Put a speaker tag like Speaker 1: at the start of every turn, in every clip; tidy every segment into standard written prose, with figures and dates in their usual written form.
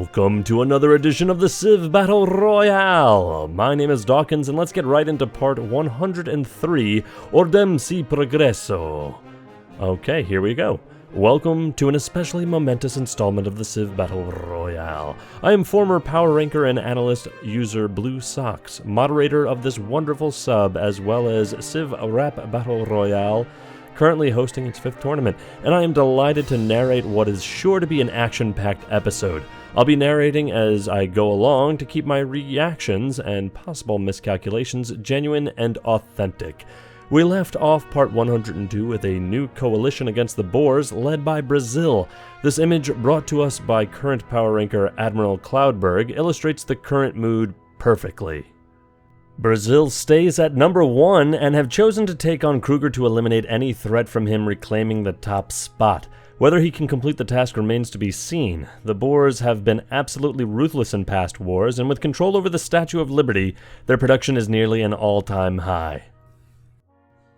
Speaker 1: Welcome to another edition of the Civ Battle Royale! My name is Dawkinzz, and let's get right into part 103, Ordem si Progresso. Okay, here we go. Welcome to an especially momentous installment of the Civ Battle Royale. I am former power ranker and analyst user Blue Socks, moderator of this wonderful sub, as well as Civ Rap Battle Royale, currently hosting its 5th tournament, and I am delighted to narrate what is sure to be an action-packed episode. I'll be narrating as I go along to keep my reactions and possible miscalculations genuine and authentic. We left off part 102 with a new coalition against the Boers led by Brazil. This image, brought to us by current power ranker Admiral Cloudberg, illustrates the current mood perfectly. Brazil stays at number 1 and have chosen to take on Kruger to eliminate any threat from him reclaiming the top spot. Whether he can complete the task remains to be seen. The Boers have been absolutely ruthless in past wars, and with control over the Statue of Liberty, their production is nearly an all-time high.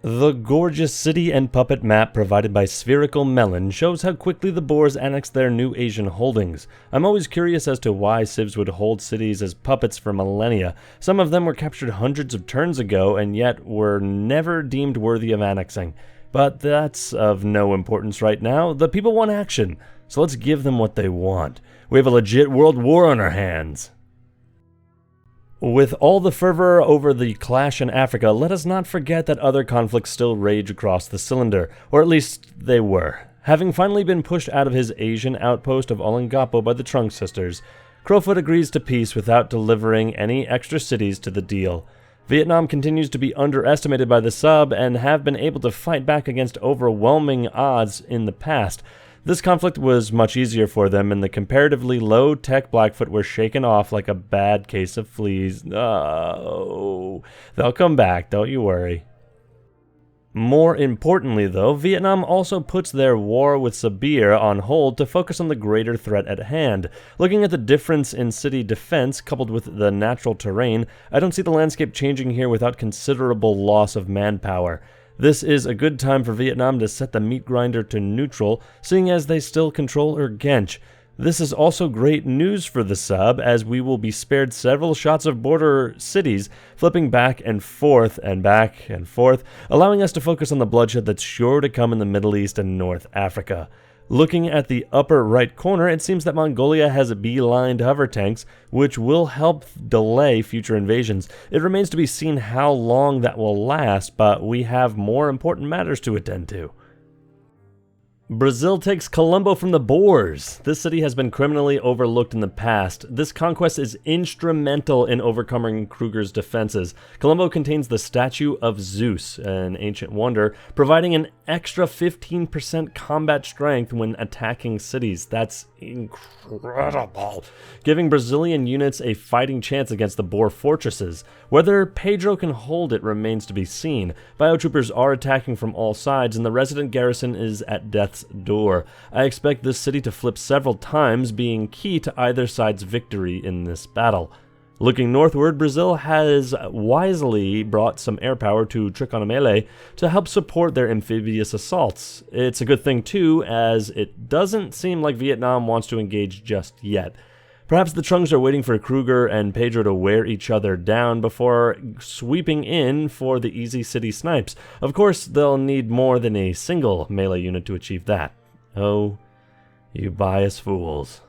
Speaker 1: The gorgeous city and puppet map provided by Spherical Melon shows how quickly the Boers annexed their new Asian holdings. I'm always curious as to why civs would hold cities as puppets for millennia. Some of them were captured hundreds of turns ago and yet were never deemed worthy of annexing. But that's of no importance right now. The people want action, so let's give them what they want. We have a legit world war on our hands. With all the fervor over the clash in Africa, let us not forget that other conflicts still rage across the cylinder, or at least they were. Having finally been pushed out of his Asian outpost of Olingapo by the Trunk sisters, Crowfoot agrees to peace without delivering any extra cities to the deal. Vietnam continues to be underestimated by the sub and have been able to fight back against overwhelming odds in the past. This conflict was much easier for them, and the comparatively low-tech Blackfoot were shaken off like a bad case of fleas. Oh, they'll come back, don't you worry. More importantly, though, Vietnam also puts their war with Sibir on hold to focus on the greater threat at hand. Looking at the difference in city defense coupled with the natural terrain, I don't see the landscape changing here without considerable loss of manpower. This is a good time for Vietnam to set the meat grinder to neutral, seeing as they still control Urgench. This is also great news for the sub, as we will be spared several shots of border cities, flipping back and forth, allowing us to focus on the bloodshed that's sure to come in the Middle East and North Africa. Looking at the upper right corner, it seems that Mongolia has beelined hover tanks, which will help delay future invasions. It remains to be seen how long that will last, but we have more important matters to attend to. Brazil takes Colombo from the Boers. This city has been criminally overlooked in the past. This conquest is instrumental in overcoming Kruger's defenses. Colombo contains the statue of Zeus, an ancient wonder, providing an extra 15% combat strength when attacking cities. That's incredible, giving Brazilian units a fighting chance against the Boer fortresses. Whether Pedro can hold it remains to be seen. Biotroopers are attacking from all sides, and the resident garrison is at death's door. I expect this city to flip several times, being key to either side's victory in this battle. Looking northward, Brazil has wisely brought some air power to Triconomele to help support their amphibious assaults. It's a good thing too, as it doesn't seem like Vietnam wants to engage just yet. Perhaps the Trunks are waiting for Kruger and Pedro to wear each other down before sweeping in for the easy city snipes. Of course, they'll need more than a single melee unit to achieve that. Oh, you bias fools.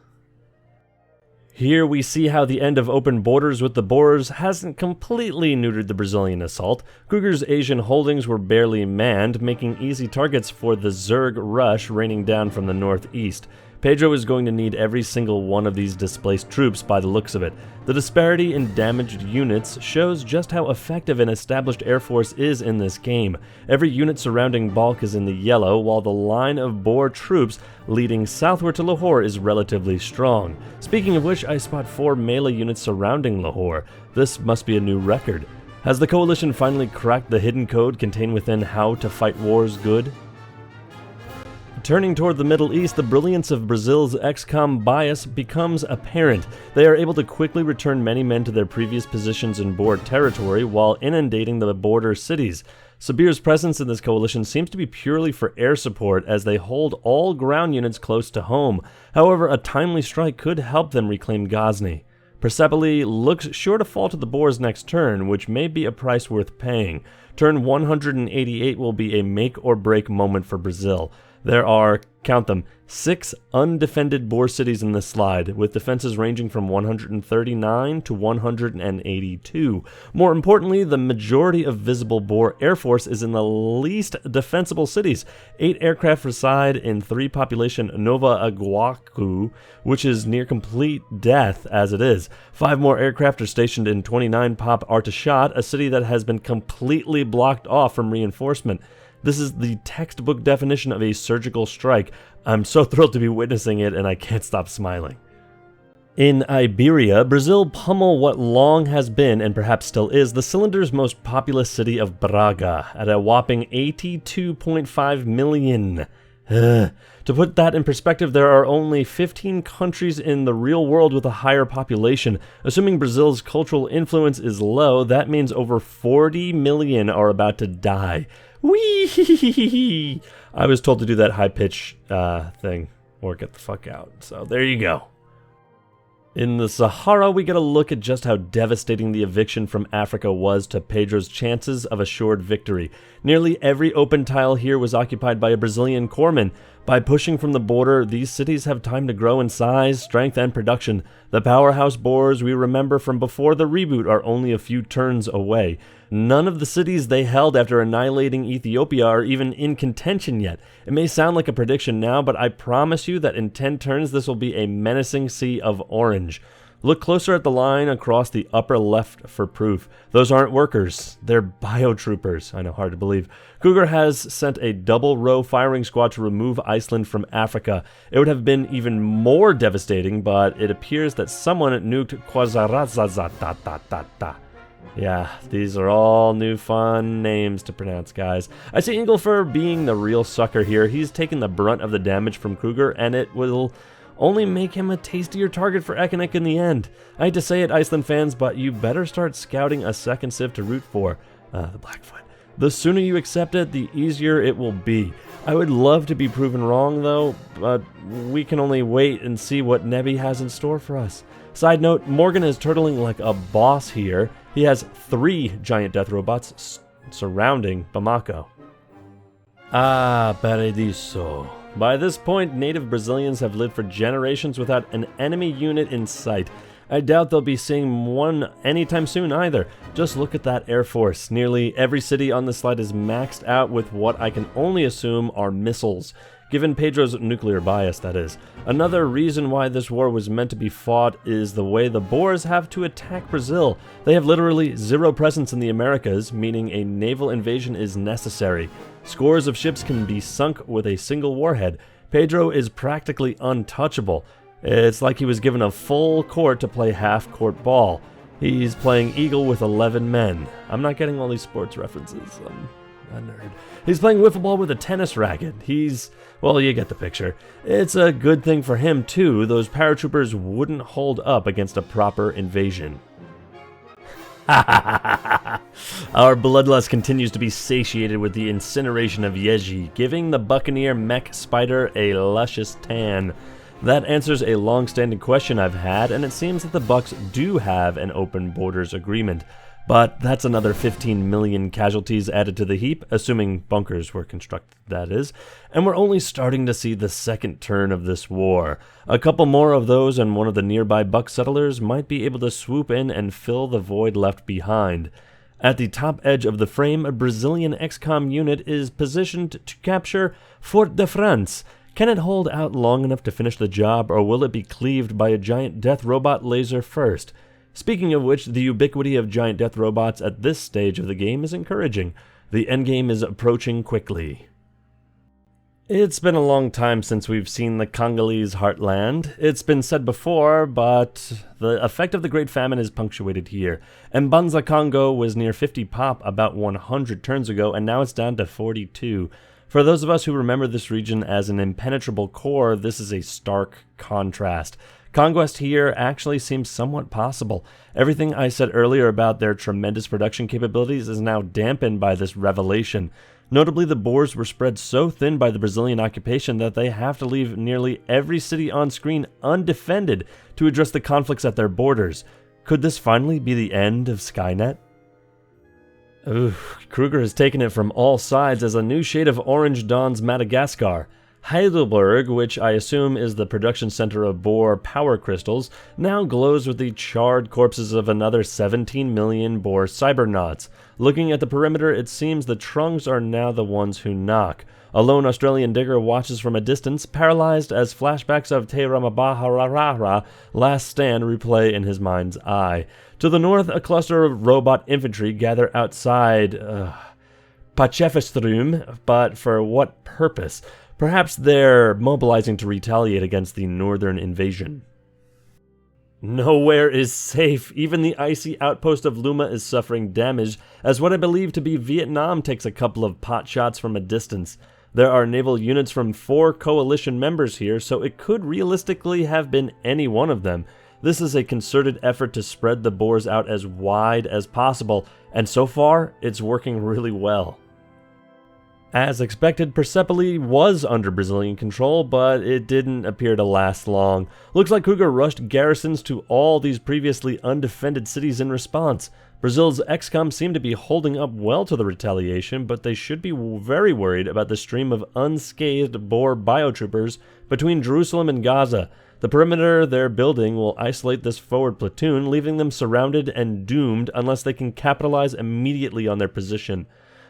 Speaker 1: Here we see how the end of open borders with the Boers hasn't completely neutered the Brazilian assault. Kruger's Asian holdings were barely manned, making easy targets for the Zerg rush raining down from the northeast. Pedro is going to need every single one of these displaced troops by the looks of it. The disparity in damaged units shows just how effective an established air force is in this game. Every unit surrounding Balk is in the yellow, while the line of Boer troops leading southward to Lahore is relatively strong. Speaking of which, I spot 4 melee units surrounding Lahore. This must be a new record. Has the coalition finally cracked the hidden code contained within How to Fight Wars Good? Turning toward the Middle East, the brilliance of Brazil's XCOM bias becomes apparent. They are able to quickly return many men to their previous positions in Boer territory while inundating the border cities. Sabir's presence in this coalition seems to be purely for air support as they hold all ground units close to home. However, a timely strike could help them reclaim Ghazni. Persepolis looks sure to fall to the Boers next turn, which may be a price worth paying. Turn 188 will be a make-or-break moment for Brazil. There are, count them, 6 undefended Boer cities in this slide, with defenses ranging from 139 to 182. More importantly, the majority of visible Boer air force is in the least defensible cities. 8 aircraft reside in 3 population Nova Iguacu, which is near complete death as it is. 5 more aircraft are stationed in 29 Pop Artashat, a city that has been completely blocked off from reinforcement. This is the textbook definition of a surgical strike. I'm so thrilled to be witnessing it, and I can't stop smiling. In Iberia, Brazil pummel what long has been, and perhaps still is, the cylinder's most populous city of Braga, at a whopping 82.5 million. To put that in perspective, there are only 15 countries in the real world with a higher population. Assuming Brazil's cultural influence is low, that means over 40 million are about to die. Whee! I was told to do that high-pitch thing, or get the fuck out. So there you go. In the Sahara, we get a look at just how devastating the eviction from Africa was to Pedro's chances of assured victory. Nearly every open tile here was occupied by a Brazilian corpsman. By pushing from the border, these cities have time to grow in size, strength, and production. The powerhouse Boers we remember from before the reboot are only a few turns away. None of the cities they held after annihilating Ethiopia are even in contention yet. It may sound like a prediction now, but I promise you that in 10 turns this will be a menacing sea of orange. Look closer at the line across the upper left for proof. Those aren't workers, they're biotroopers. I know, hard to believe. Cougar has sent a double-row firing squad to remove Iceland from Africa. It would have been even more devastating, but it appears that someone nuked Kwazarazazatata. Yeah, these are all new fun names to pronounce, guys. I see Inglefur being the real sucker here. He's taken the brunt of the damage from Cougar, and it will only make him a tastier target for Ekenik in the end. I hate to say it, Iceland fans, but you better start scouting a second civ to root for. The Blackfoot. The sooner you accept it, the easier it will be. I would love to be proven wrong, though, but we can only wait and see what Nebi has in store for us. Side note, Morgan is turtling like a boss here. He has 3 giant death robots surrounding Bamako. Ah, Paradiso. By this point, native Brazilians have lived for generations without an enemy unit in sight. I doubt they'll be seeing one anytime soon either. Just look at that air force. Nearly every city on this slide is maxed out with what I can only assume are missiles. Given Pedro's nuclear bias, that is. Another reason why this war was meant to be fought is the way the Boers have to attack Brazil. They have literally zero presence in the Americas, meaning a naval invasion is necessary. Scores of ships can be sunk with a single warhead. Pedro is practically untouchable. It's like he was given a full court to play half-court ball. He's playing Eagle with 11 men. I'm not getting all these sports references. I'm a nerd. He's playing wiffle ball with a tennis racket. Well, you get the picture. It's a good thing for him, too. Those paratroopers wouldn't hold up against a proper invasion. Our bloodlust continues to be satiated with the incineration of Yeji, giving the Buccaneer mech spider a luscious tan. That answers a long-standing question I've had, and it seems that the Bucks do have an open borders agreement. But that's another 15 million casualties added to the heap, assuming bunkers were constructed, that is. And we're only starting to see the second turn of this war. A couple more of those and one of the nearby Buck settlers might be able to swoop in and fill the void left behind. At the top edge of the frame, a Brazilian XCOM unit is positioned to capture Fort de France. Can it hold out long enough to finish the job, or will it be cleaved by a giant death robot laser first? Speaking of which, the ubiquity of giant death robots at this stage of the game is encouraging. The endgame is approaching quickly. It's been a long time since we've seen the Congolese heartland. It's been said before, but the effect of the Great Famine is punctuated here. Mbanza Congo was near 50 pop about 100 turns ago, and now it's down to 42. For those of us who remember this region as an impenetrable core, this is a stark contrast. Conquest here actually seems somewhat possible. Everything I said earlier about their tremendous production capabilities is now dampened by this revelation. Notably, the Boers were spread so thin by the Brazilian occupation that they have to leave nearly every city on screen undefended to address the conflicts at their borders. Could this finally be the end of Skynet? Ooh, Kruger has taken it from all sides as a new shade of orange dawns Madagascar. Heidelberg, which I assume is the production center of Boer power crystals, now glows with the charred corpses of another 17 million Boer cybernauts. Looking at the perimeter, it seems the Trunks are now the ones who knock. A lone Australian digger watches from a distance, paralyzed as flashbacks of Te Ramabaharara Last Stand replay in his mind's eye. To the north, a cluster of robot infantry gather outside Pachefestrum, but for what purpose? Perhaps they're mobilizing to retaliate against the northern invasion. Nowhere is safe. Even the icy outpost of Luma is suffering damage, as what I believe to be Vietnam takes a couple of pot shots from a distance. There are naval units from 4 coalition members here, so it could realistically have been any one of them. This is a concerted effort to spread the Boers out as wide as possible, and so far, it's working really well. As expected, Persepolis was under Brazilian control, but it didn't appear to last long. Looks like Kruger rushed garrisons to all these previously undefended cities in response. Brazil's XCOM seem to be holding up well to the retaliation, but they should be very worried about the stream of unscathed Boer biotroopers between Jerusalem and Gaza. The perimeter they're building will isolate this forward platoon, leaving them surrounded and doomed unless they can capitalize immediately on their position.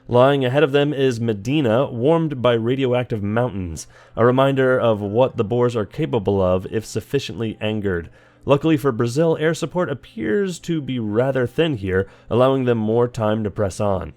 Speaker 1: Lying ahead of them is Medina, warmed by radioactive mountains, a reminder of what the Boers are capable of if sufficiently angered. Luckily for Brazil, air support appears to be rather thin here, allowing them more time to press on.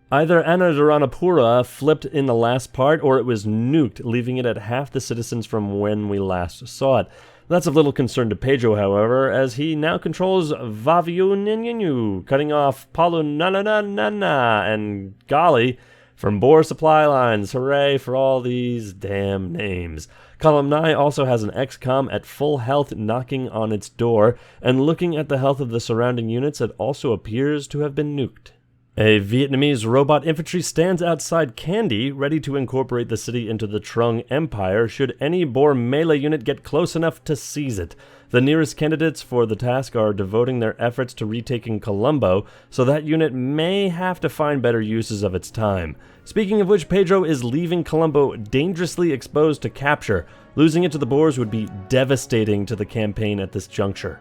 Speaker 1: Either Anuradhanapura flipped in the last part, or it was nuked, leaving it at half the citizens from when we last saw it. That's of little concern to Pedro, however, as he now controls Vaviu, cutting off Palunananana and Gali from Boer supply lines. Hooray for all these damn names. Columni also has an XCOM at full health knocking on its door, and looking at the health of the surrounding units, it also appears to have been nuked. A Vietnamese robot infantry stands outside Kandy, ready to incorporate the city into the Trung Empire should any Boer melee unit get close enough to seize it. The nearest candidates for the task are devoting their efforts to retaking Colombo, so that unit may have to find better uses of its time. Speaking of which, Pedro is leaving Colombo dangerously exposed to capture. Losing it to the Boers would be devastating to the campaign at this juncture.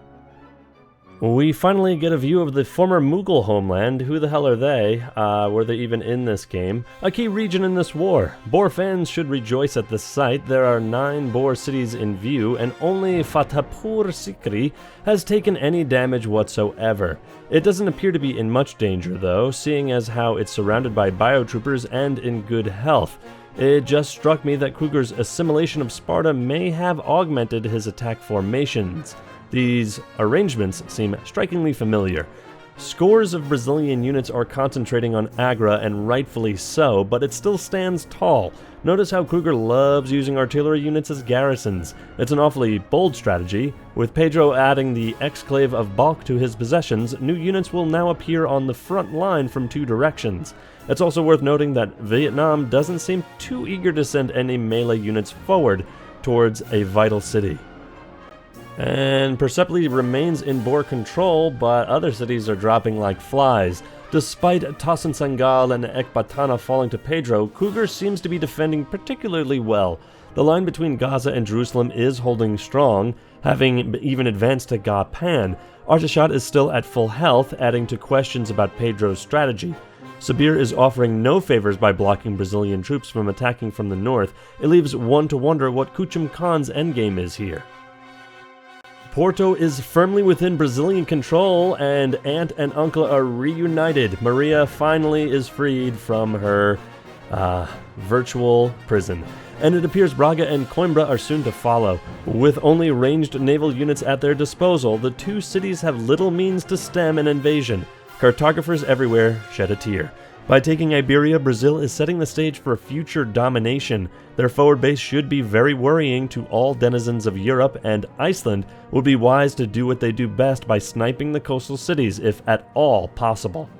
Speaker 1: We finally get a view of the former Mughal homeland. Who the hell are they? Were they even in this game? A key region in this war. Boer fans should rejoice at this site. There are 9 Boer cities in view, and only Fatehpur Sikri has taken any damage whatsoever. It doesn't appear to be in much danger, though, seeing as how it's surrounded by biotroopers and in good health. It just struck me that Kruger's assimilation of Sparta may have augmented his attack formations. These arrangements seem strikingly familiar. Scores of Brazilian units are concentrating on Agra, and rightfully so, but it still stands tall. Notice how Kruger loves using artillery units as garrisons. It's an awfully bold strategy. With Pedro adding the exclave of Balk to his possessions, new units will now appear on the front line from 2 directions. It's also worth noting that Vietnam doesn't seem too eager to send any melee units forward towards a vital city. And Persepolis remains in Boer control, but other cities are dropping like flies. Despite Tassensangal and Ekbatana falling to Pedro, Kruger seems to be defending particularly well. The line between Gaza and Jerusalem is holding strong, having even advanced to Ga Pan. Artashat is still at full health, adding to questions about Pedro's strategy. Sabir is offering no favors by blocking Brazilian troops from attacking from the north. It leaves one to wonder what Kuchum Khan's endgame is here. Porto is firmly within Brazilian control, and aunt and uncle are reunited. Maria finally is freed from her virtual prison, and it appears Braga and Coimbra are soon to follow. With only ranged naval units at their disposal, the 2 cities have little means to stem an invasion. Cartographers everywhere shed a tear. By taking Iberia, Brazil is setting the stage for future domination. Their forward base should be very worrying to all denizens of Europe, and Iceland would be wise to do what they do best by sniping the coastal cities if at all possible.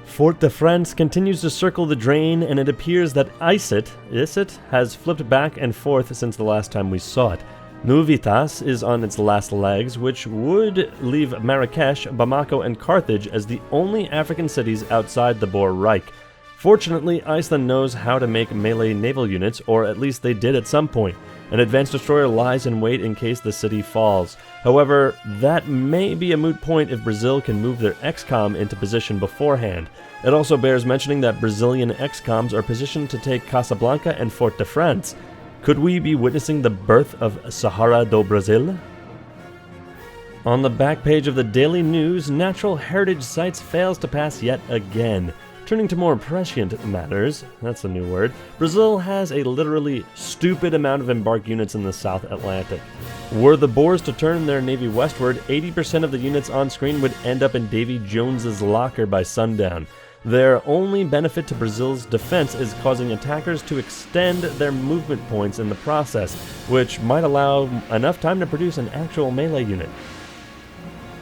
Speaker 1: Fort de France continues to circle the drain, and it appears that Isit has flipped back and forth since the last time we saw it. Nuvitas is on its last legs, which would leave Marrakesh, Bamako, and Carthage as the only African cities outside the Boer Reich. Fortunately, Iceland knows how to make melee naval units, or at least they did at some point. An advanced destroyer lies in wait in case the city falls. However, that may be a moot point if Brazil can move their XCOM into position beforehand. It also bears mentioning that Brazilian XCOMs are positioned to take Casablanca and Fort de France. Could we be witnessing the birth of Sahara do Brasil? On the back page of the Daily News, Natural Heritage Sites fails to pass yet again. Turning to more prescient matters, that's a new word, Brazil has a literally stupid amount of embarked units in the South Atlantic. Were the Boers to turn their navy westward, 80% of the units on screen would end up in Davy Jones's locker by sundown. Their only benefit to Brazil's defense is causing attackers to extend their movement points in the process, which might allow enough time to produce an actual melee unit.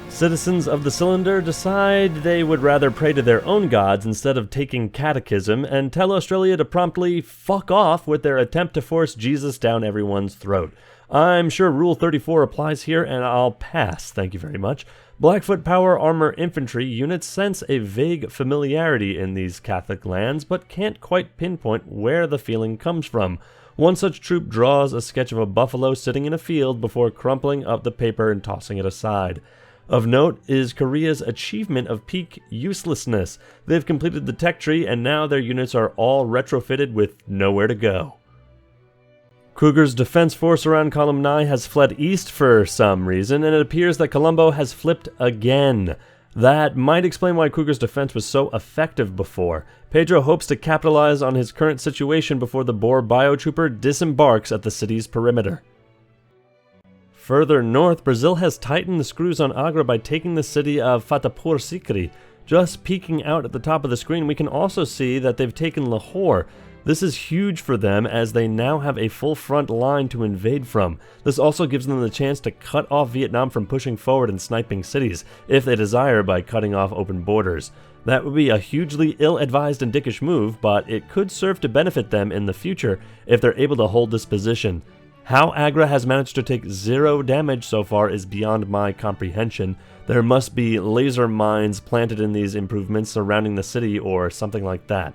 Speaker 1: Citizens of the Cylinder decide they would rather pray to their own gods instead of taking catechism, and tell Australia to promptly fuck off with their attempt to force Jesus down everyone's throat. I'm sure Rule 34 applies here, and I'll pass, thank you very much. Blackfoot Power Armor Infantry units sense a vague familiarity in these Catholic lands, but can't quite pinpoint where the feeling comes from. One such troop draws a sketch of a buffalo sitting in a field before crumpling up the paper and tossing it aside. Of note is Korea's achievement of peak uselessness. They've completed the tech tree, and now their units are all retrofitted with nowhere to go. Kruger's defense force around Column 9 has fled east for some reason, and it appears that Colombo has flipped again. That might explain why Kruger's defense was so effective before. Pedro hopes to capitalize on his current situation before the Boer biotrooper disembarks at the city's perimeter. Further north, Brazil has tightened the screws on Agra by taking the city of Fatehpur Sikri. Just peeking out at the top of the screen, we can also see that they've taken Lahore. This is huge for them as they now have a full front line to invade from. This also gives them the chance to cut off Vietnam from pushing forward and sniping cities, if they desire, by cutting off open borders. That would be a hugely ill-advised and dickish move, but it could serve to benefit them in the future if they're able to hold this position. How Agra has managed to take 0 damage so far is beyond my comprehension. There must be laser mines planted in these improvements surrounding the city or something like that.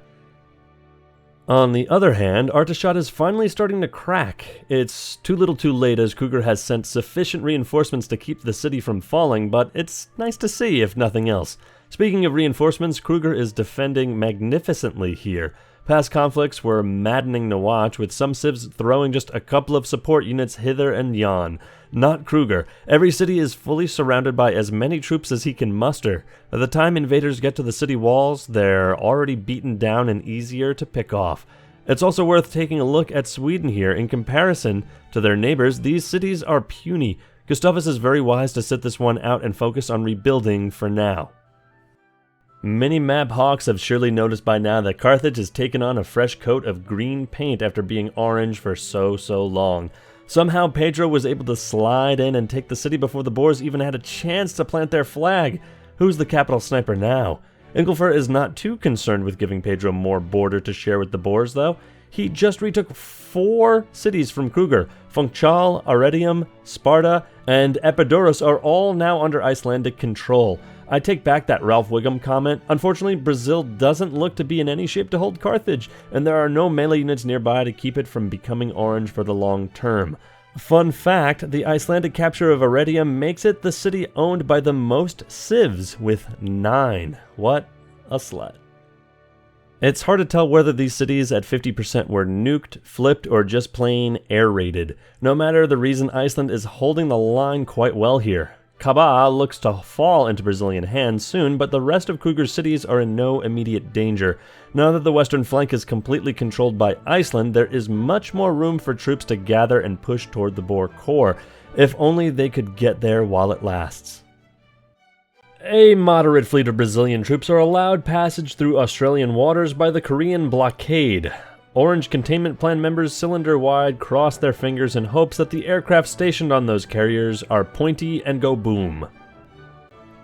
Speaker 1: On the other hand, Arteshot is finally starting to crack. It's too little too late as Kruger has sent sufficient reinforcements to keep the city from falling, but it's nice to see if nothing else. Speaking of reinforcements, Kruger is defending magnificently here. Past conflicts were maddening to watch, with some civs throwing just a couple of support units hither and yon. Not Kruger. Every city is fully surrounded by as many troops as he can muster. By the time invaders get to the city walls, they're already beaten down and easier to pick off. It's also worth taking a look at Sweden here. In comparison to their neighbors, these cities are puny. Gustavus is very wise to sit this one out and focus on rebuilding for now. Many map hawks have surely noticed by now that Carthage has taken on a fresh coat of green paint after being orange for so long. Somehow Pedro was able to slide in and take the city before the Boers even had a chance to plant their flag. Who's the capital sniper now? Ingolfer is not too concerned with giving Pedro more border to share with the Boers though. He just retook 4 cities from Kruger. Funchal, Arretium, Sparta, and Epidaurus are all now under Icelandic control. I take back that Ralph Wiggum comment. Unfortunately, Brazil doesn't look to be in any shape to hold Carthage, and there are no melee units nearby to keep it from becoming orange for the long term. Fun fact, the Icelandic capture of Arretium makes it the city owned by the most civs, with 9. What a slut. It's hard to tell whether these cities at 50% were nuked, flipped, or just plain air-raided. No matter the reason, Iceland is holding the line quite well here. Kaba looks to fall into Brazilian hands soon, but the rest of Kruger's cities are in no immediate danger. Now that the western flank is completely controlled by Iceland, there is much more room for troops to gather and push toward the Boer core, if only they could get there while it lasts. A moderate fleet of Brazilian troops are allowed passage through Australian waters by the Korean blockade. Orange Containment Plan members cylinder-wide cross their fingers in hopes that the aircraft stationed on those carriers are pointy and go boom.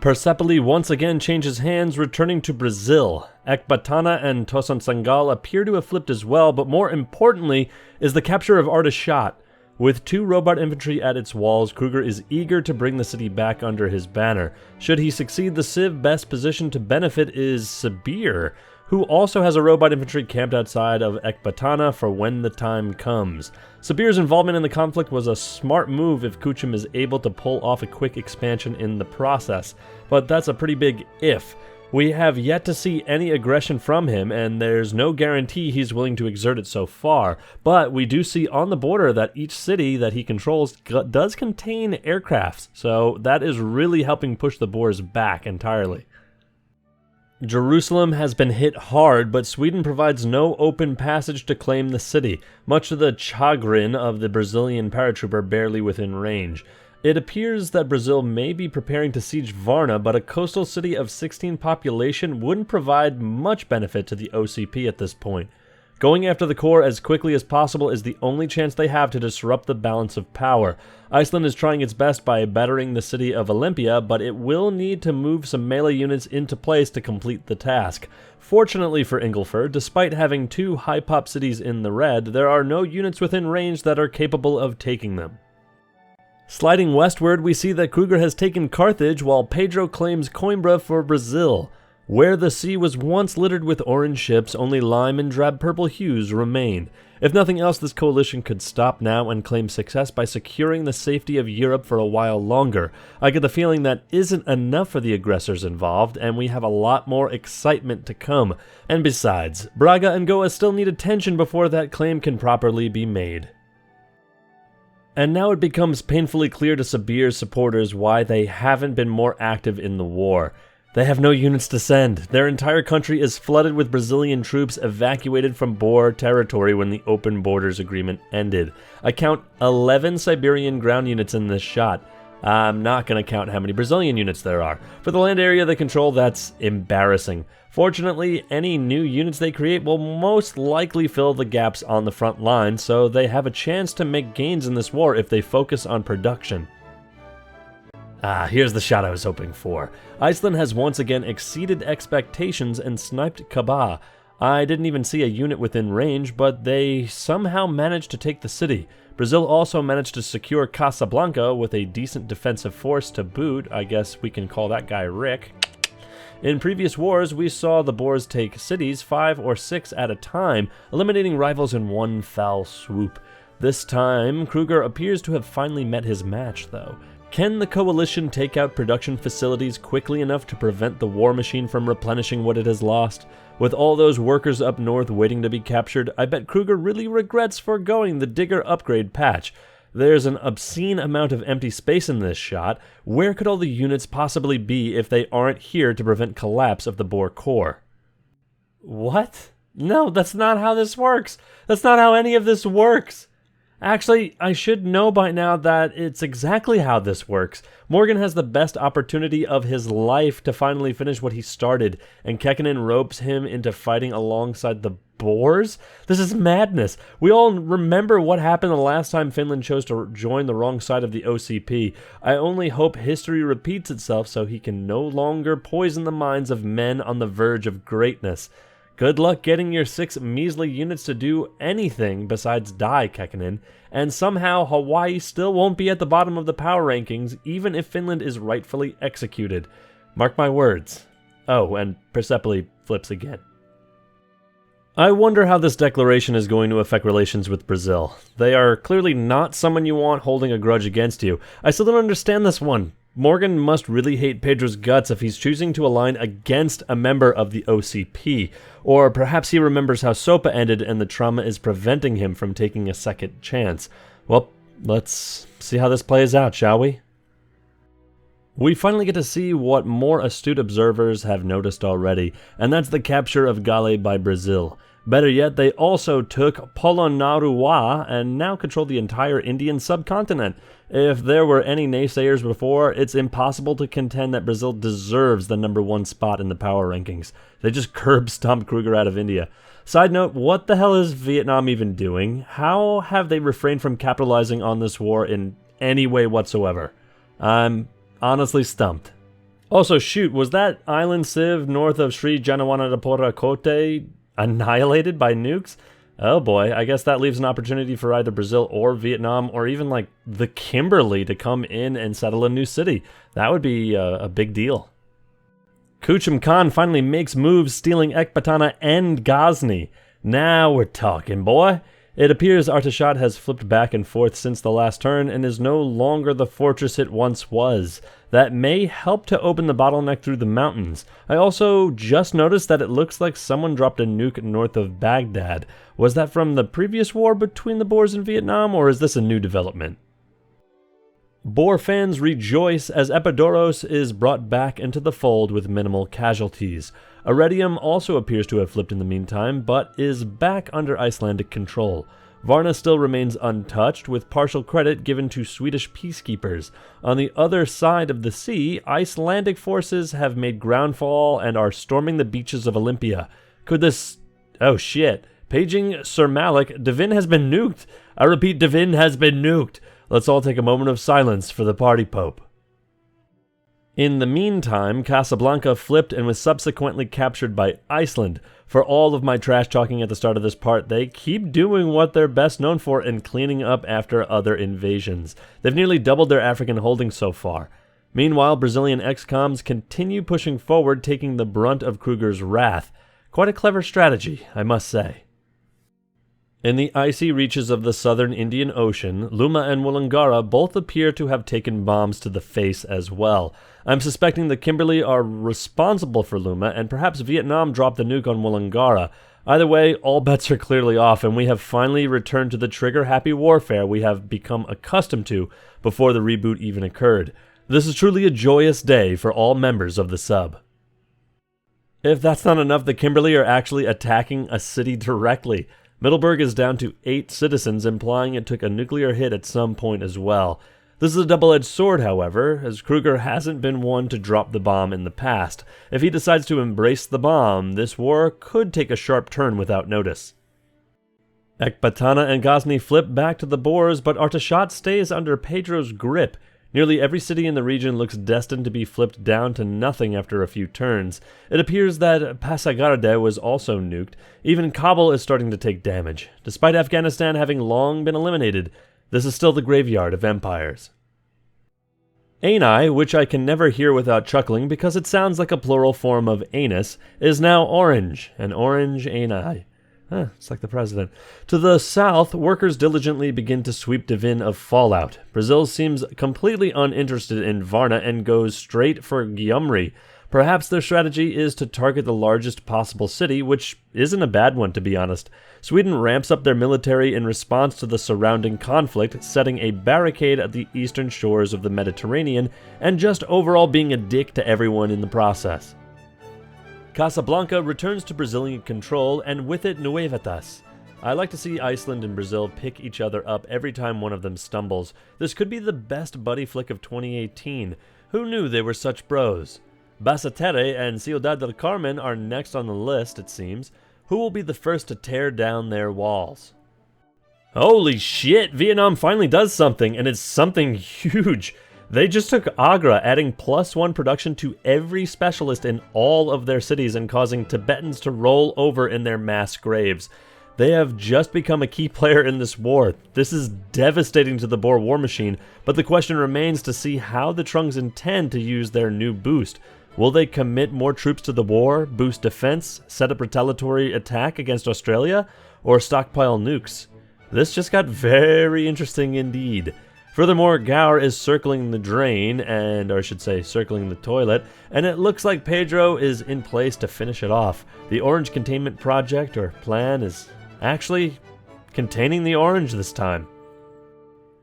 Speaker 1: Persepolis once again changes hands, returning to Brazil. Ecbatana and Tosansangal appear to have flipped as well, but more importantly is the capture of Artishat. With 2 robot infantry at its walls, Kruger is eager to bring the city back under his banner. Should he succeed, the Civ best positioned to benefit is Sibir, who also has a robot infantry camped outside of Ecbatana for when the time comes. Sibir's involvement in the conflict was a smart move if Kuchum is able to pull off a quick expansion in the process, but that's a pretty big if. We have yet to see any aggression from him, and there's no guarantee he's willing to exert it so far, but we do see on the border that each city that he controls does contain aircrafts, so that is really helping push the Boers back entirely. Jerusalem has been hit hard, but Sweden provides no open passage to claim the city, much to the chagrin of the Brazilian paratrooper barely within range. It appears that Brazil may be preparing to siege Varna, but a coastal city of 16 population wouldn't provide much benefit to the OCP at this point. Going after the core as quickly as possible is the only chance they have to disrupt the balance of power. Iceland is trying its best by battering the city of Olympia, but it will need to move some melee units into place to complete the task. Fortunately for Ingolfur, despite having 2 high-pop cities in the red, there are no units within range that are capable of taking them. Sliding westward, we see that Kruger has taken Carthage while Pedro claims Coimbra for Brazil. Where the sea was once littered with orange ships, only lime and drab purple hues remained. If nothing else, this coalition could stop now and claim success by securing the safety of Europe for a while longer. I get the feeling that isn't enough for the aggressors involved, and we have a lot more excitement to come. And besides, Braga and Goa still need attention before that claim can properly be made. And now it becomes painfully clear to Sibir's supporters why they haven't been more active in the war. They have no units to send. Their entire country is flooded with Brazilian troops evacuated from Boer territory when the open borders agreement ended. I count 11 Siberian ground units in this shot. I'm not going to count how many Brazilian units there are. For the land area they control, that's embarrassing. Fortunately, any new units they create will most likely fill the gaps on the front line, so they have a chance to make gains in this war if they focus on production. Here's the shot I was hoping for. Iceland has once again exceeded expectations and sniped Kaba. I didn't even see a unit within range, but they somehow managed to take the city. Brazil also managed to secure Casablanca with a decent defensive force to boot. I guess we can call that guy Rick. In previous wars, we saw the Boers take cities 5 or 6 at a time, eliminating rivals in one foul swoop. This time, Kruger appears to have finally met his match, though. Can the coalition take out production facilities quickly enough to prevent the war machine from replenishing what it has lost? With all those workers up north waiting to be captured, I bet Kruger really regrets foregoing the digger upgrade patch. There's an obscene amount of empty space in this shot. Where could all the units possibly be if they aren't here to prevent collapse of the Boer core? What? No, that's not how this works. That's not how any of this works. Actually, I should know by now that it's exactly how this works. Morgan has the best opportunity of his life to finally finish what he started, and Kekkonen ropes him into fighting alongside the Boers? This is madness. We all remember what happened the last time Finland chose to join the wrong side of the OCP. I only hope history repeats itself so he can no longer poison the minds of men on the verge of greatness. Good luck getting your 6 measly units to do anything besides die, Kekkonen, and somehow Hawaii still won't be at the bottom of the power rankings even if Finland is rightfully executed. Mark my words. Oh, and Persepolis flips again. I wonder how this declaration is going to affect relations with Brazil. They are clearly not someone you want holding a grudge against you. I still don't understand this one. Morgan must really hate Pedro's guts if he's choosing to align against a member of the OCP. Or perhaps he remembers how SOPA ended and the trauma is preventing him from taking a second chance. Well, let's see how this plays out, shall we? We finally get to see what more astute observers have noticed already, and that's the capture of Gale by Brazil. Better yet, they also took Polonnaruwa and now control the entire Indian subcontinent. If there were any naysayers before, it's impossible to contend that Brazil deserves the #1 spot in the power rankings. They just curb-stomped Kruger out of India. Side note, what the hell is Vietnam even doing? How have they refrained from capitalizing on this war in any way whatsoever? I'm honestly stumped. Also, shoot, was that island civ north of Sri Janewanatapura Kote annihilated by nukes? Oh boy, I guess that leaves an opportunity for either Brazil or Vietnam or even like the Kimberley to come in and settle a new city. That would be a big deal. Kuchum Khan finally makes moves, stealing Ekbatana and Ghazni. Now we're talking, boy. It appears Artashat has flipped back and forth since the last turn and is no longer the fortress it once was. That may help to open the bottleneck through the mountains. I also just noticed that it looks like someone dropped a nuke north of Baghdad. Was that from the previous war between the Boers and Vietnam, or is this a new development? Boer fans rejoice as Epidaurus is brought back into the fold with minimal casualties. Iridium also appears to have flipped in the meantime, but is back under Icelandic control. Varna still remains untouched, with partial credit given to Swedish peacekeepers. On the other side of the sea, Icelandic forces have made groundfall and are storming the beaches of Olympia. Could this... Oh shit. Paging Sir Malik, Devin has been nuked. I repeat, Devin has been nuked. Let's all take a moment of silence for the party pope. In the meantime, Casablanca flipped and was subsequently captured by Iceland. For all of my trash talking at the start of this part, they keep doing what they're best known for and cleaning up after other invasions. They've nearly doubled their African holdings so far. Meanwhile, Brazilian ex-coms continue pushing forward, taking the brunt of Kruger's wrath. Quite a clever strategy, I must say. In the icy reaches of the southern Indian Ocean, Luma and Wollongara both appear to have taken bombs to the face as well. I'm suspecting the Kimberley are responsible for Luma, and perhaps Vietnam dropped the nuke on Wollongara. Either way, all bets are clearly off, and we have finally returned to the trigger-happy warfare we have become accustomed to before the reboot even occurred. This is truly a joyous day for all members of the sub. If that's not enough, the Kimberley are actually attacking a city directly. Middleburg is down to 8 citizens, implying it took a nuclear hit at some point as well. This is a double-edged sword, however, as Kruger hasn't been one to drop the bomb in the past. If he decides to embrace the bomb, this war could take a sharp turn without notice. Ekbatana and Ghazni flip back to the Boers, but Artashat stays under Pedro's grip. Nearly every city in the region looks destined to be flipped down to nothing after a few turns. It appears that Pasargadae was also nuked. Even Kabul is starting to take damage. Despite Afghanistan having long been eliminated, this is still the graveyard of empires. Ani, which I can never hear without chuckling because it sounds like a plural form of anus, is now orange, an orange Ani. It's like the president. To the south, workers diligently begin to sweep Devin of fallout. Brazil seems completely uninterested in Varna and goes straight for Gyumri. Perhaps their strategy is to target the largest possible city, which isn't a bad one to be honest. Sweden ramps up their military in response to the surrounding conflict, setting a barricade at the eastern shores of the Mediterranean, and just overall being a dick to everyone in the process. Casablanca returns to Brazilian control, and with it Nuevatas. I like to see Iceland and Brazil pick each other up every time one of them stumbles. This could be the best buddy flick of 2018. Who knew they were such bros? Basseterre and Ciudad del Carmen are next on the list, it seems. Who will be the first to tear down their walls? Holy shit, Vietnam finally does something, and it's something huge. They just took Agra, adding +1 production to every specialist in all of their cities and causing Tibetans to roll over in their mass graves. They have just become a key player in this war. This is devastating to the Boer war machine, but the question remains to see how the Trunks intend to use their new boost. Will they commit more troops to the war, boost defense, set up retaliatory attack against Australia, or stockpile nukes? This just got very interesting indeed. Furthermore, Gaur is circling the drain, or I should say circling the toilet, and it looks like Pedro is in place to finish it off. The Orange Containment Project, or plan, is actually containing the orange this time.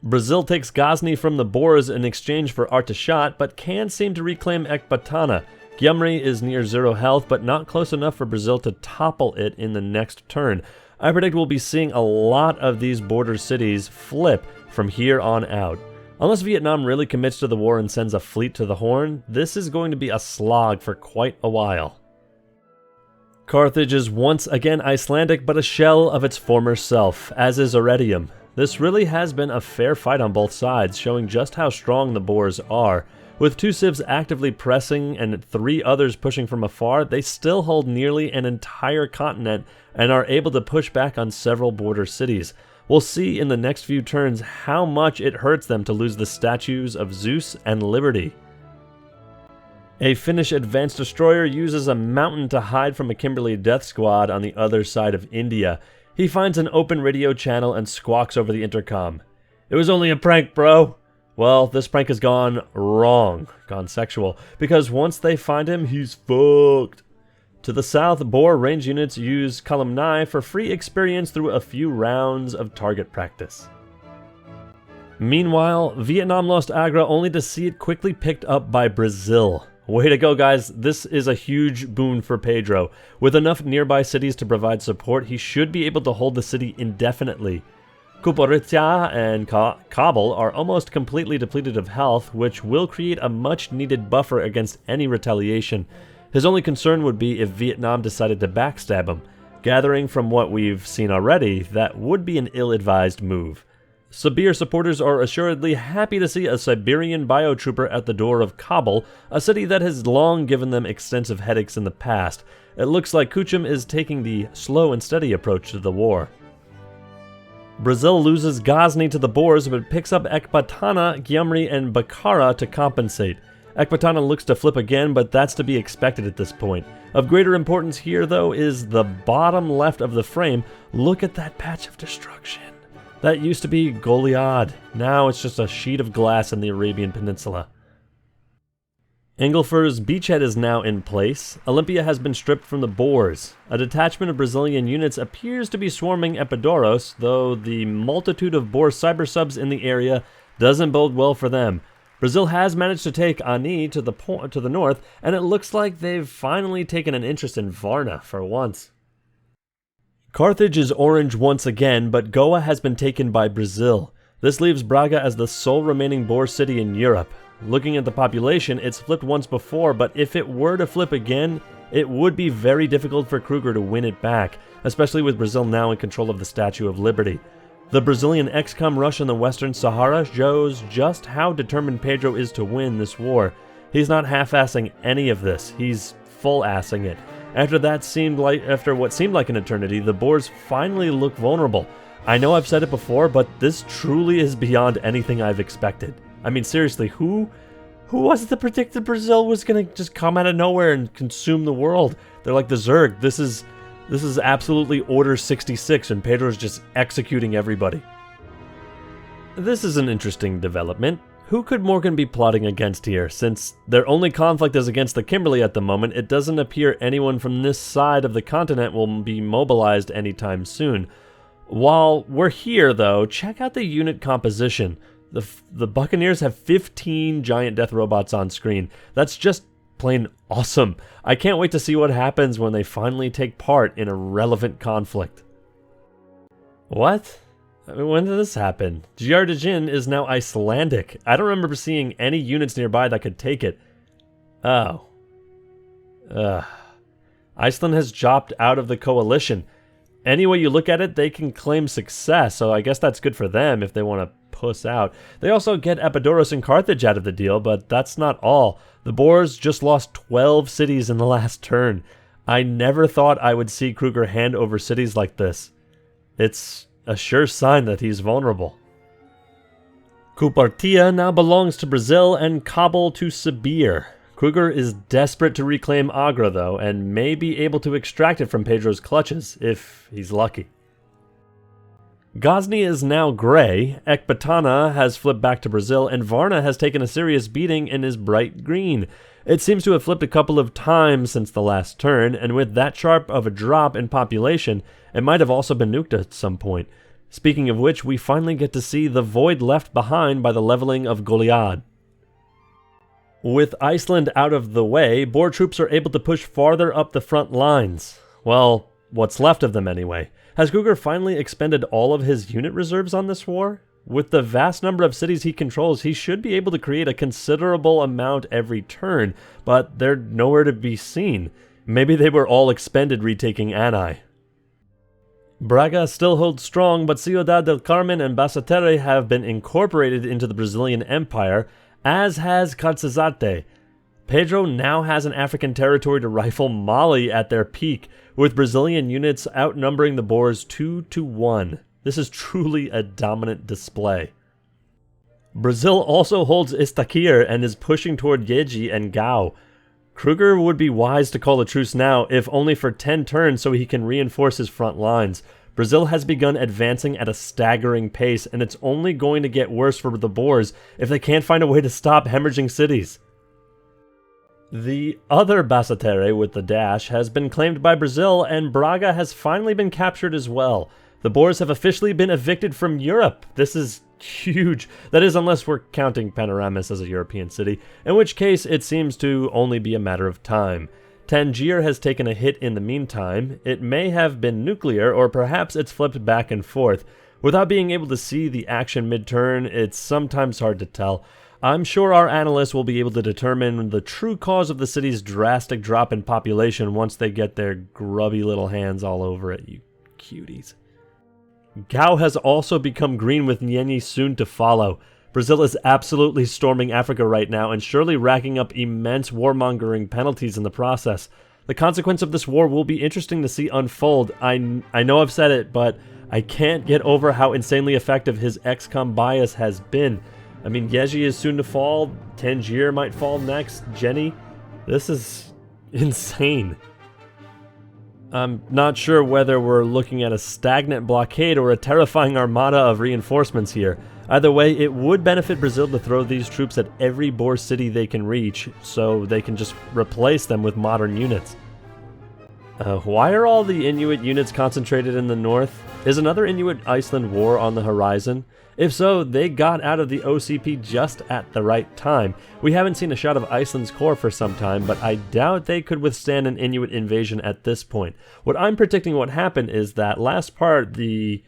Speaker 1: Brazil takes Ghazni from the Boers in exchange for Artashat, but can't seem to reclaim Ekbatana. Gyumri is near 0 health, but not close enough for Brazil to topple it in the next turn. I predict we'll be seeing a lot of these border cities flip from here on out. Unless Vietnam really commits to the war and sends a fleet to the Horn, this is going to be a slog for quite a while. Carthage is once again Icelandic, but a shell of its former self, as is Ordem. This really has been a fair fight on both sides, showing just how strong the Boers are. With 2 civs actively pressing and 3 others pushing from afar, they still hold nearly an entire continent and are able to push back on several border cities. We'll see in the next few turns how much it hurts them to lose the statues of Zeus and Liberty. A Finnish advanced destroyer uses a mountain to hide from a Kimberley death squad on the other side of India. He finds an open radio channel and squawks over the intercom. "It was only a prank, bro." Well, this prank has gone wrong, gone sexual, because once they find him, he's fucked. To the south, Boer range units use Columni for free experience through a few rounds of target practice. Meanwhile, Vietnam lost Agra only to see it quickly picked up by Brazil. Way to go, guys. This is a huge boon for Pedro. With enough nearby cities to provide support, he should be able to hold the city indefinitely. Cuporitya and Kabul are almost completely depleted of health, which will create a much-needed buffer against any retaliation. His only concern would be if Vietnam decided to backstab him. Gathering from what we've seen already, that would be an ill-advised move. Sibir supporters are assuredly happy to see a Siberian biotrooper at the door of Kabul, a city that has long given them extensive headaches in the past. It looks like Kuchum is taking the slow and steady approach to the war. Brazil loses Ghazni to the Boers, but picks up Ekbatana, Gyumri, and Bukhara to compensate. Ekbatana looks to flip again, but that's to be expected at this point. Of greater importance here, though, is the bottom left of the frame. Look at that patch of destruction. That used to be Goliad. Now it's just a sheet of glass in the Arabian Peninsula. Engelfer's beachhead is now in place. Olympia has been stripped from the Boers. A detachment of Brazilian units appears to be swarming Epidaurus, though the multitude of Boer cyber subs in the area doesn't bode well for them. Brazil has managed to take Ani to the north, and it looks like they've finally taken an interest in Varna for once. Carthage is orange once again, but Goa has been taken by Brazil. This leaves Braga as the sole remaining Boer city in Europe. Looking at the population, it's flipped once before, but if it were to flip again, it would be very difficult for Kruger to win it back, especially with Brazil now in control of the Statue of Liberty. The Brazilian XCOM rush in the Western Sahara shows just how determined Pedro is to win this war. He's not half-assing any of this, he's full-assing it. After what seemed like an eternity, the Boers finally look vulnerable. I know I've said it before, but this truly is beyond anything I've expected. I mean, seriously, who was it that predicted Brazil was gonna just come out of nowhere and consume the world? They're like the Zerg. This is absolutely Order 66, and Pedro's just executing everybody. This is an interesting development. Who could Morgan be plotting against here? Since their only conflict is against the Kimberley at the moment, it doesn't appear anyone from this side of the continent will be mobilized anytime soon. While we're here, though, check out the unit composition. The Buccaneers have 15 giant death robots on screen. That's just plain awesome. I can't wait to see what happens when they finally take part in a relevant conflict. What? When did this happen? Giardijin is now Icelandic. I don't remember seeing any units nearby that could take it. Oh. Iceland has dropped out of the coalition. Any way you look at it, they can claim success, so I guess that's good for them if they want to puss out. They also get Epidaurus and Carthage out of the deal, but that's not all. The Boers just lost 12 cities in the last turn. I never thought I would see Kruger hand over cities like this. It's a sure sign that he's vulnerable. Cupartia now belongs to Brazil and Kabul to Sibir. Kruger is desperate to reclaim Agra, though, and may be able to extract it from Pedro's clutches, if he's lucky. Ghazni is now grey, Ekbatana has flipped back to Brazil, and Varna has taken a serious beating and is bright green. It seems to have flipped a couple of times since the last turn, and with that sharp of a drop in population, it might have also been nuked at some point. Speaking of which, we finally get to see the void left behind by the leveling of Goliad. With Iceland out of the way, Boer troops are able to push farther up the front lines. Well, what's left of them anyway. Has Kruger finally expended all of his unit reserves on this war? With the vast number of cities he controls, he should be able to create a considerable amount every turn, but they're nowhere to be seen. Maybe they were all expended retaking Anai. Braga still holds strong, but Ciudad del Carmen and Basatere have been incorporated into the Brazilian Empire, as has Carzazate. Pedro now has an African territory to rifle Mali at their peak, with Brazilian units outnumbering the Boers 2-1. This is truly a dominant display. Brazil also holds Istaquir and is pushing toward Yeji and Gao. Kruger would be wise to call a truce now, if only for 10 turns so he can reinforce his front lines. Brazil has begun advancing at a staggering pace, and it's only going to get worse for the Boers if they can't find a way to stop hemorrhaging cities. The other Basatere with the dash has been claimed by Brazil, and Braga has finally been captured as well. The Boers have officially been evicted from Europe. This is huge. That is, unless we're counting Panoramis as a European city, in which case it seems to only be a matter of time. Tangier has taken a hit in the meantime. It may have been nuclear, or perhaps it's flipped back and forth. Without being able to see the action mid-turn, it's sometimes hard to tell. I'm sure our analysts will be able to determine the true cause of the city's drastic drop in population once they get their grubby little hands all over it, you cuties. Gao has also become green, with Nyenyi soon to follow. Brazil is absolutely storming Africa right now and surely racking up immense warmongering penalties in the process. The consequence of this war will be interesting to see unfold. I know I've said it, but I can't get over how insanely effective his XCOM bias has been. I mean, Yeji is soon to fall, Tangier might fall next, Jenny. This is insane. I'm not sure whether we're looking at a stagnant blockade or a terrifying armada of reinforcements here. Either way, it would benefit Brazil to throw these troops at every Boer city they can reach, so they can just replace them with modern units. Why are all the Inuit units concentrated in the north? Is another Inuit-Iceland war on the horizon? If so, they got out of the OCP just at the right time. We haven't seen a shot of Iceland's core for some time, but I doubt they could withstand an Inuit invasion at this point. What I'm predicting what happened is that last part, the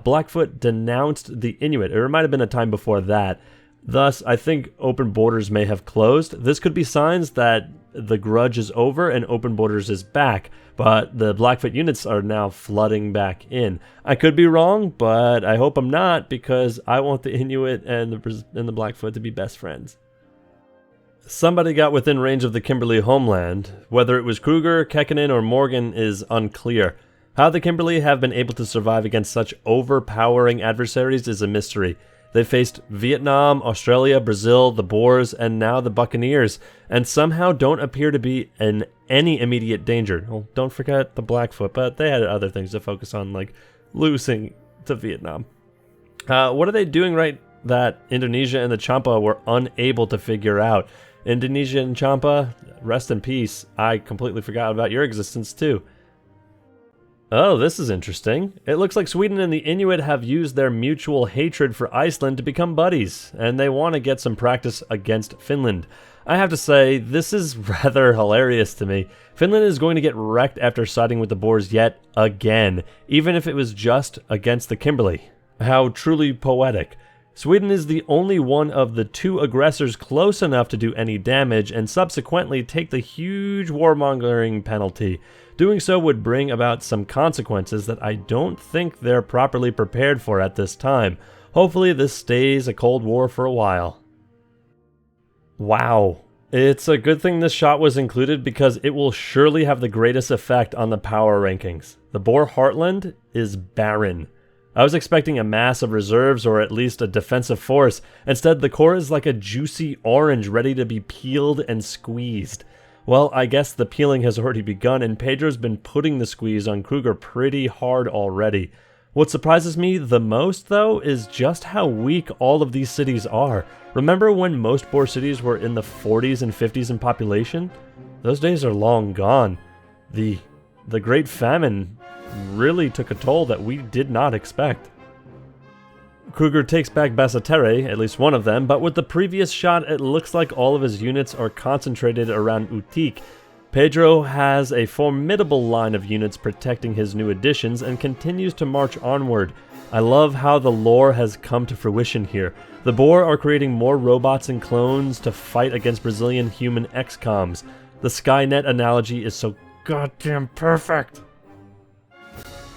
Speaker 1: Blackfoot denounced the Inuit. It might have been a time before that. Thus, I think open borders may have closed. This could be signs that the grudge is over and open borders is back, but the Blackfoot units are now flooding back in. I could be wrong, but I hope I'm not, because I want the Inuit and the Blackfoot to be best friends. Somebody got within range of the Kimberley homeland. Whether it was Kruger, Kekkonen, or Morgan is unclear. How the Kimberley have been able to survive against such overpowering adversaries is a mystery. They faced Vietnam, Australia, Brazil, the Boers, and now the Buccaneers, and somehow don't appear to be in any immediate danger. Well, don't forget the Blackfoot, but they had other things to focus on, like losing to Vietnam. What are they doing right that Indonesia and the Champa were unable to figure out? Indonesia and Champa, rest in peace. I completely forgot about your existence too. Oh, this is interesting. It looks like Sweden and the Inuit have used their mutual hatred for Iceland to become buddies, and they want to get some practice against Finland. I have to say, this is rather hilarious to me. Finland is going to get wrecked after siding with the Boers yet again, even if it was just against the Kimberley. How truly poetic. Sweden is the only one of the two aggressors close enough to do any damage and subsequently take the huge warmongering penalty. Doing so would bring about some consequences that I don't think they're properly prepared for at this time. Hopefully this stays a Cold War for a while. Wow. It's a good thing this shot was included because it will surely have the greatest effect on the power rankings. The Boer Heartland is barren. I was expecting a mass of reserves or at least a defensive force. Instead, the core is like a juicy orange ready to be peeled and squeezed. Well, I guess the peeling has already begun, and Pedro's been putting the squeeze on Kruger pretty hard already. What surprises me the most, though, is just how weak all of these cities are. Remember when most Boer cities were in the 40s and 50s in population? Those days are long gone. The Great Famine really took a toll that we did not expect. Kruger takes back Basseterre, at least one of them, but with the previous shot it looks like all of his units are concentrated around Utik. Pedro has a formidable line of units protecting his new additions and continues to march onward. I love how the lore has come to fruition here. The Boer are creating more robots and clones to fight against Brazilian human XComs. The Skynet analogy is so goddamn perfect.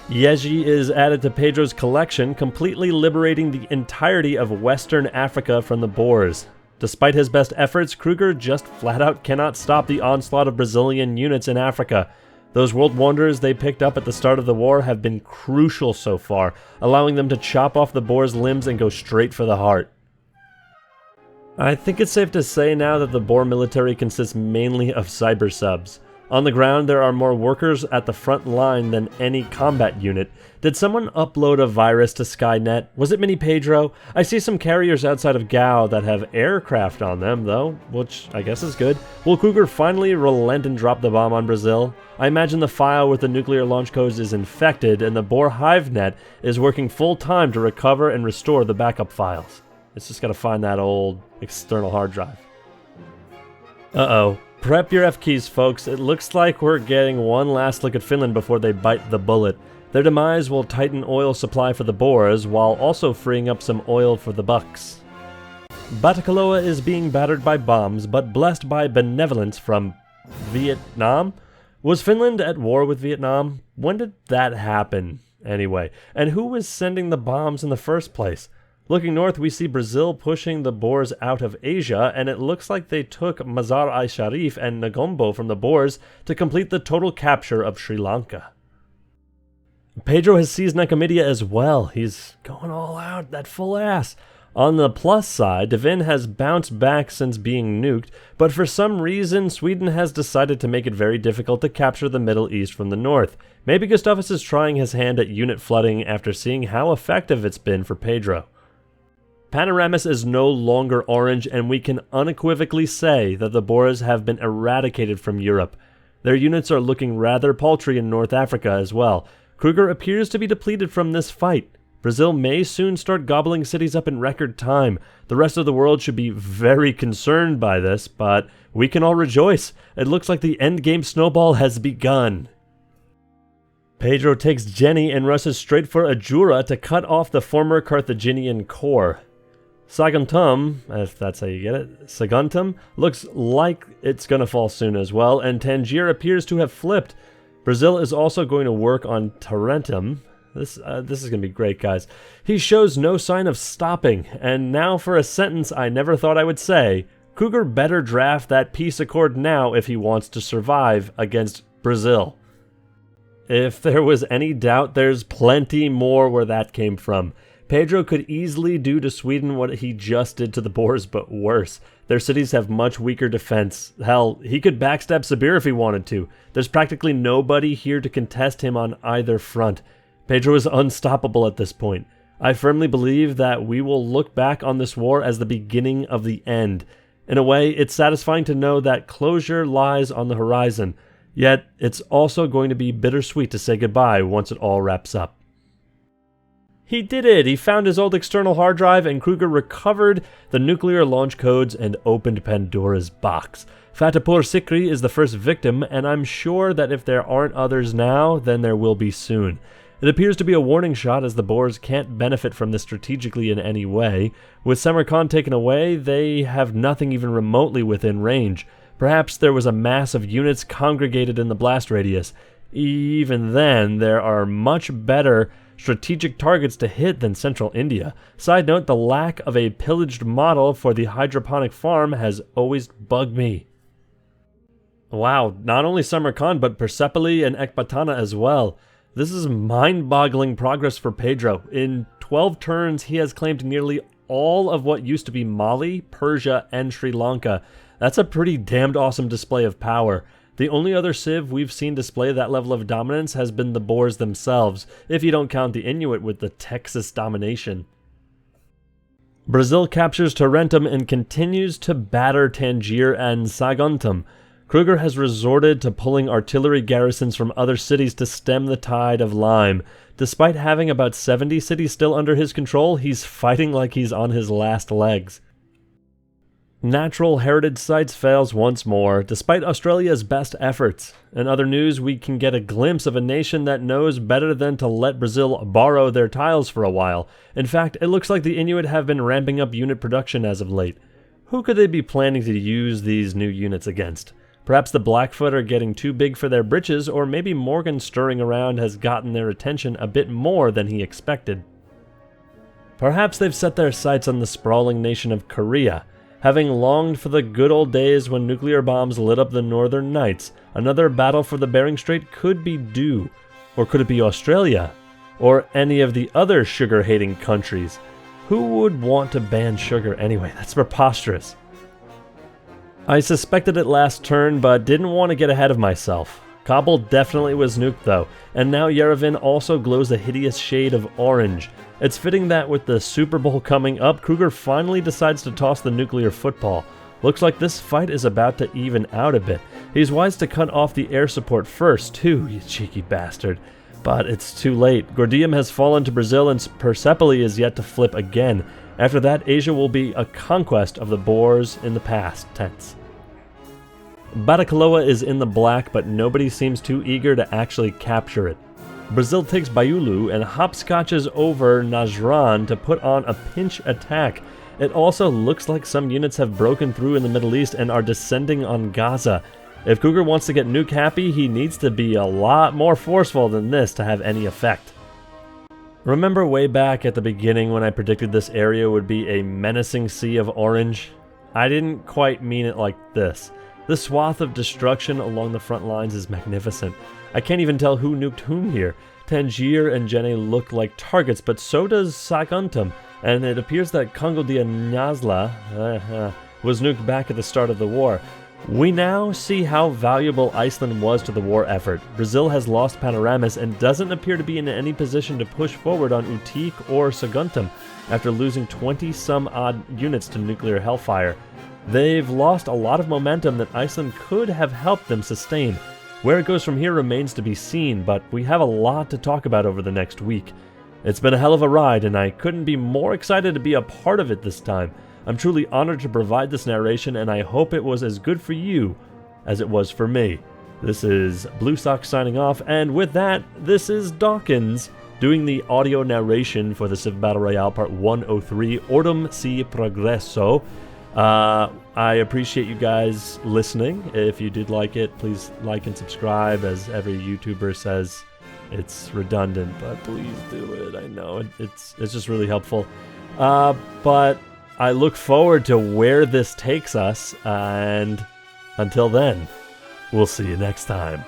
Speaker 1: Yeji is added to Pedro's collection, completely liberating the entirety of Western Africa from the Boers. Despite his best efforts, Kruger just flat out cannot stop the onslaught of Brazilian units in Africa. Those world wonders they picked up at the start of the war have been crucial so far, allowing them to chop off the Boers' limbs and go straight for the heart. I think it's safe to say now that the Boer military consists mainly of cyber subs. On the ground, there are more workers at the front line than any combat unit. Did someone upload a virus to Skynet? Was it Mini Pedro? I see some carriers outside of Gao that have aircraft on them, though, which I guess is good. Will Kruger finally relent and drop the bomb on Brazil? I imagine the file with the nuclear launch codes is infected, and the Boer HiveNet is working full-time to recover and restore the backup files. It's just gotta find that old external hard drive. Uh-oh. Prep your F keys, folks. It looks like we're getting one last look at Finland before they bite the bullet. Their demise will tighten oil supply for the Boers, while also freeing up some oil for the Bucks. Batacaloa is being battered by bombs, but blessed by benevolence from Vietnam? Was Finland at war with Vietnam? When did that happen, anyway? And who was sending the bombs in the first place? Looking north, we see Brazil pushing the Boers out of Asia, and it looks like they took Mazar-i-Sharif and Negombo from the Boers to complete the total capture of Sri Lanka. Pedro has seized Nicomedia as well. He's going all out, that full ass. On the plus side, Devin has bounced back since being nuked, but for some reason, Sweden has decided to make it very difficult to capture the Middle East from the north. Maybe Gustavus is trying his hand at unit flooding after seeing how effective it's been for Pedro. Panoramas is no longer orange, and we can unequivocally say that the Boers have been eradicated from Europe. Their units are looking rather paltry in North Africa as well. Kruger appears to be depleted from this fight. Brazil may soon start gobbling cities up in record time. The rest of the world should be very concerned by this, but we can all rejoice. It looks like the endgame snowball has begun. Pedro takes Jenny and rushes straight for Ajura to cut off the former Carthaginian core. Saguntum, if that's how you get it, Saguntum, looks like it's going to fall soon as well, and Tangier appears to have flipped. Brazil is also going to work on Tarentum. This is going to be great, guys. He shows no sign of stopping, and now for a sentence I never thought I would say, Kruger better draft that peace accord now if he wants to survive against Brazil. If there was any doubt, there's plenty more where that came from. Pedro could easily do to Sweden what he just did to the Boers, but worse. Their cities have much weaker defense. Hell, he could backstab Sibir if he wanted to. There's practically nobody here to contest him on either front. Pedro is unstoppable at this point. I firmly believe that we will look back on this war as the beginning of the end. In a way, it's satisfying to know that closure lies on the horizon. Yet, it's also going to be bittersweet to say goodbye once it all wraps up. He did it! He found his old external hard drive, and Kruger recovered the nuclear launch codes and opened Pandora's box. Fatehpur Sikri is the first victim, and I'm sure that if there aren't others now, then there will be soon. It appears to be a warning shot, as the Boers can't benefit from this strategically in any way. With Samarkand taken away, they have nothing even remotely within range. Perhaps there was a mass of units congregated in the blast radius. Even then, there are much better strategic targets to hit than central India. Side note, the lack of a pillaged model for the hydroponic farm has always bugged me. Wow, not only Samarkand, but Persepolis and Ekbatana as well. This is mind-boggling progress for Pedro. In 12 turns, he has claimed nearly all of what used to be Mali, Persia, and Sri Lanka. That's a pretty damned awesome display of power. The only other civ we've seen display that level of dominance has been the Boers themselves, if you don't count the Inuit with the Texas domination. Brazil captures Tarentum and continues to batter Tangier and Saguntum. Kruger has resorted to pulling artillery garrisons from other cities to stem the tide of Lyme. Despite having about 70 cities still under his control, he's fighting like he's on his last legs. Natural heritage sites fails once more, despite Australia's best efforts. In other news, we can get a glimpse of a nation that knows better than to let Brazil borrow their tiles for a while. In fact, it looks like the Inuit have been ramping up unit production as of late. Who could they be planning to use these new units against? Perhaps the Blackfoot are getting too big for their britches, or maybe Morgan stirring around has gotten their attention a bit more than he expected. Perhaps they've set their sights on the sprawling nation of Korea. Having longed for the good old days when nuclear bombs lit up the northern nights, another battle for the Bering Strait could be due. Or could it be Australia? Or any of the other sugar-hating countries? Who would want to ban sugar anyway? That's preposterous. I suspected it last turn, but didn't want to get ahead of myself. Kabul definitely was nuked though, and now Yerevan also glows a hideous shade of orange. It's fitting that with the Super Bowl coming up, Kruger finally decides to toss the nuclear football. Looks like this fight is about to even out a bit. He's wise to cut off the air support first too, you cheeky bastard. But it's too late. Gordium has fallen to Brazil and Persepolis is yet to flip again. After that, Asia will be a conquest of the Boers in the past tense. Batacaloa is in the black, but nobody seems too eager to actually capture it. Brazil takes Baiulu and hopscotches over Najran to put on a pinch attack. It also looks like some units have broken through in the Middle East and are descending on Gaza. If Kruger wants to get nuke happy, he needs to be a lot more forceful than this to have any effect. Remember way back at the beginning when I predicted this area would be a menacing sea of orange? I didn't quite mean it like this. The swath of destruction along the front lines is magnificent. I can't even tell who nuked whom here. Tangier and Jenne look like targets, but so does Saguntum, and it appears that Congo dia Nazla was nuked back at the start of the war. We now see how valuable Iceland was to the war effort. Brazil has lost Panoramas and doesn't appear to be in any position to push forward on Utique or Saguntum after losing 20-some-odd units to nuclear hellfire. They've lost a lot of momentum that Iceland could have helped them sustain. Where it goes from here remains to be seen, but we have a lot to talk about over the next week. It's been a hell of a ride, and I couldn't be more excited to be a part of it this time. I'm truly honored to provide this narration, and I hope it was as good for you as it was for me. This is Blue Sox signing off, and with that, this is Dawkinzz doing the audio narration for the Civ Battle Royale Part 103, Ordem si Progresso. I appreciate you guys listening. If you did like it, please like and subscribe. As every YouTuber says, it's redundant, but please do it. I know it's just really helpful. But I look forward to where this takes us, and until then, we'll see you next time.